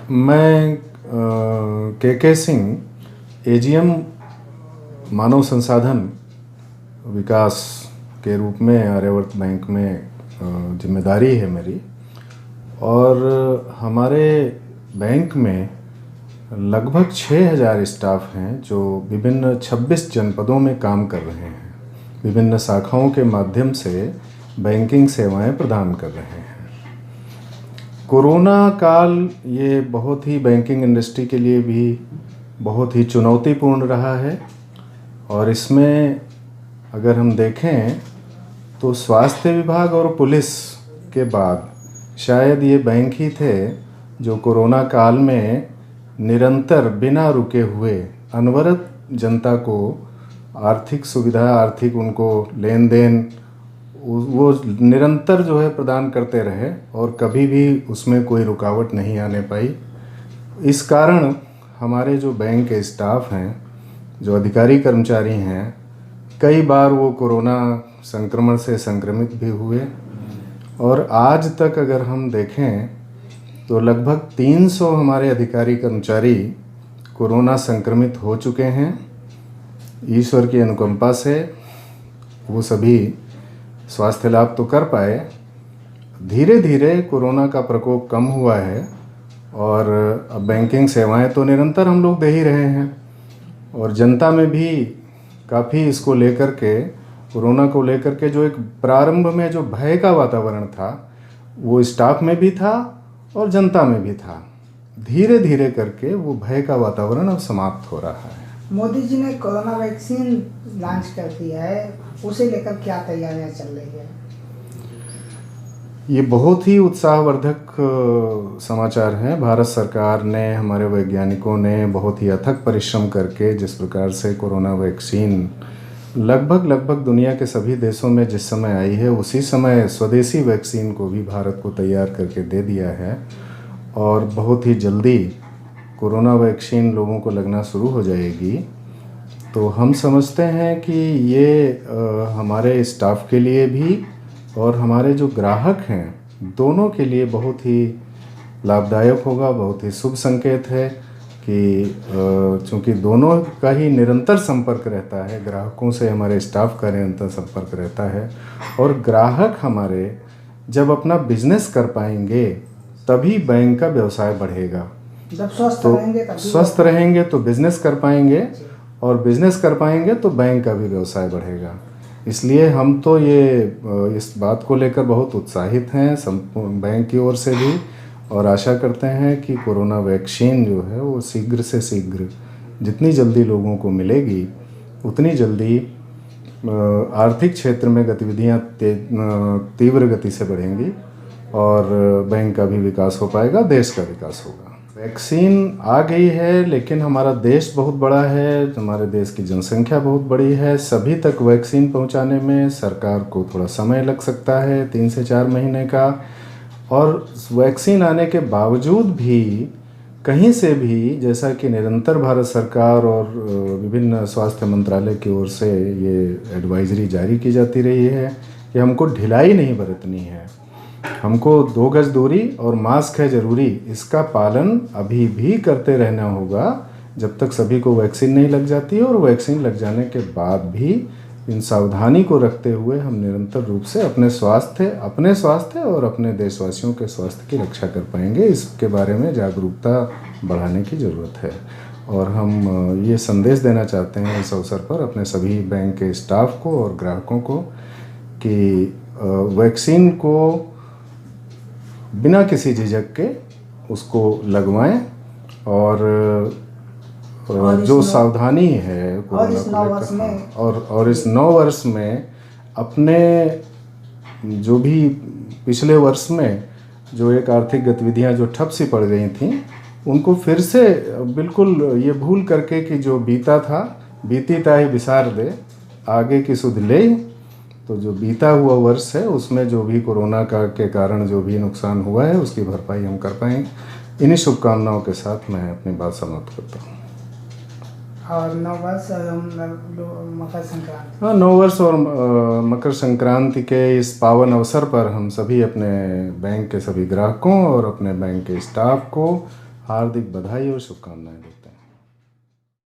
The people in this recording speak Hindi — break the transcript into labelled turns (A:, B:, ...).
A: मैं के सिंह एजीएम मानव संसाधन विकास के रूप में आर्यावर्त बैंक में जिम्मेदारी है मेरी। और हमारे बैंक में लगभग 6000 स्टाफ हैं जो विभिन्न 26 जनपदों में काम कर रहे हैं, विभिन्न शाखाओं के माध्यम से बैंकिंग सेवाएं प्रदान कर रहे हैं। कोरोना काल ये बहुत ही बैंकिंग इंडस्ट्री के लिए भी बहुत ही चुनौतीपूर्ण रहा है। और इसमें अगर हम देखें तो स्वास्थ्य विभाग और पुलिस के बाद शायद ये बैंक ही थे जो कोरोना काल में निरंतर बिना रुके हुए अनवरत जनता को आर्थिक सुविधा, आर्थिक उनको लेन देन वो निरंतर जो है प्रदान करते रहे और कभी भी उसमें कोई रुकावट नहीं आने पाई। इस कारण हमारे जो बैंक के स्टाफ हैं, जो अधिकारी कर्मचारी हैं, कई बार वो कोरोना संक्रमण से संक्रमित भी हुए। और आज तक अगर हम देखें तो लगभग 300 हमारे अधिकारी कर्मचारी कोरोना संक्रमित हो चुके हैं। ईश्वर की अनुकंपा से वो सभी स्वास्थ्य लाभ तो कर पाए। धीरे धीरे कोरोना का प्रकोप कम हुआ है और अब बैंकिंग सेवाएं तो निरंतर हम लोग दे ही रहे हैं। और जनता में भी काफ़ी इसको लेकर के, कोरोना को लेकर के जो एक प्रारंभ में जो भय का वातावरण था वो स्टाफ में भी था और जनता में भी था। धीरे धीरे करके वो भय का वातावरण अब समाप्त हो रहा है।
B: मोदी जी ने कोरोना वैक्सीन लॉन्च कर दिया है, उसे लेकर क्या तैयारियां चल रही है?
A: ये बहुत ही उत्साहवर्धक समाचार है। भारत सरकार ने, हमारे वैज्ञानिकों ने बहुत ही अथक परिश्रम करके जिस प्रकार से कोरोना वैक्सीन लगभग दुनिया के सभी देशों में जिस समय आई है, उसी समय स्वदेशी वैक्सीन को भी भारत को तैयार करके दे दिया है। और बहुत ही जल्दी कोरोना वैक्सीन लोगों को लगना शुरू हो जाएगी। तो हम समझते हैं कि ये हमारे स्टाफ के लिए भी और हमारे जो ग्राहक हैं दोनों के लिए बहुत ही लाभदायक होगा, बहुत ही शुभ संकेत है कि चूँकि दोनों का ही निरंतर संपर्क रहता है, ग्राहकों से हमारे स्टाफ का निरंतर संपर्क रहता है। और ग्राहक हमारे जब अपना बिजनेस कर पाएंगे तभी बैंक का व्यवसाय बढ़ेगा।
B: जब
A: स्वस्थ रहेंगे तो बिजनेस कर पाएंगे और बिजनेस कर पाएंगे तो बैंक का भी व्यवसाय बढ़ेगा। इसलिए हम तो ये इस बात को लेकर बहुत उत्साहित हैं संपूर्ण बैंक की ओर से भी, और आशा करते हैं कि कोरोना वैक्सीन जो है वो शीघ्र से शीघ्र, जितनी जल्दी लोगों को मिलेगी उतनी जल्दी आर्थिक क्षेत्र में गतिविधियां तीव्र गति से बढ़ेंगी और बैंक का भी विकास हो पाएगा, देश का विकास होगा। वैक्सीन आ गई है लेकिन हमारा देश बहुत बड़ा है, हमारे देश की जनसंख्या बहुत बड़ी है। सभी तक वैक्सीन पहुंचाने में सरकार को थोड़ा समय लग सकता है, 3 से 4 महीने का। और वैक्सीन आने के बावजूद भी कहीं से भी, जैसा कि निरंतर भारत सरकार और विभिन्न स्वास्थ्य मंत्रालय की ओर से ये एडवाइजरी जारी की जाती रही है कि हमको ढिलाई नहीं बरतनी है, हमको 2 गज दूरी और मास्क है ज़रूरी, इसका पालन अभी भी करते रहना होगा जब तक सभी को वैक्सीन नहीं लग जाती। और वैक्सीन लग जाने के बाद भी इन सावधानी को रखते हुए हम निरंतर रूप से अपने स्वास्थ्य और अपने देशवासियों के स्वास्थ्य की रक्षा कर पाएंगे। इसके बारे में जागरूकता बढ़ाने की ज़रूरत है। और हम ये संदेश देना चाहते हैं इस अवसर पर अपने सभी बैंक के स्टाफ को और ग्राहकों को कि वैक्सीन को बिना किसी झिझक के उसको लगवाएं। और जो सावधानी है और इस 9 वर्ष में अपने जो भी पिछले वर्ष में जो एक आर्थिक गतिविधियां जो ठप सी पड़ गई थीं, उनको फिर से बिल्कुल ये भूल करके कि जो बीता था बीती ताहि बिसार दे, आगे की सुध ले। तो जो बीता हुआ वर्ष है उसमें जो भी कोरोना के कारण जो भी नुकसान हुआ है उसकी भरपाई हम कर पाएंगे। इन्हीं शुभकामनाओं के साथ मैं अपनी बात समाप्त करता हूँ।
B: और 9 वर्ष मकर संक्रांति।
A: हाँ, 9 वर्ष और मकर संक्रांति के इस पावन अवसर पर हम सभी अपने बैंक के सभी ग्राहकों और अपने बैंक के स्टाफ को हार्दिक बधाई और शुभकामनाएं देते हैं।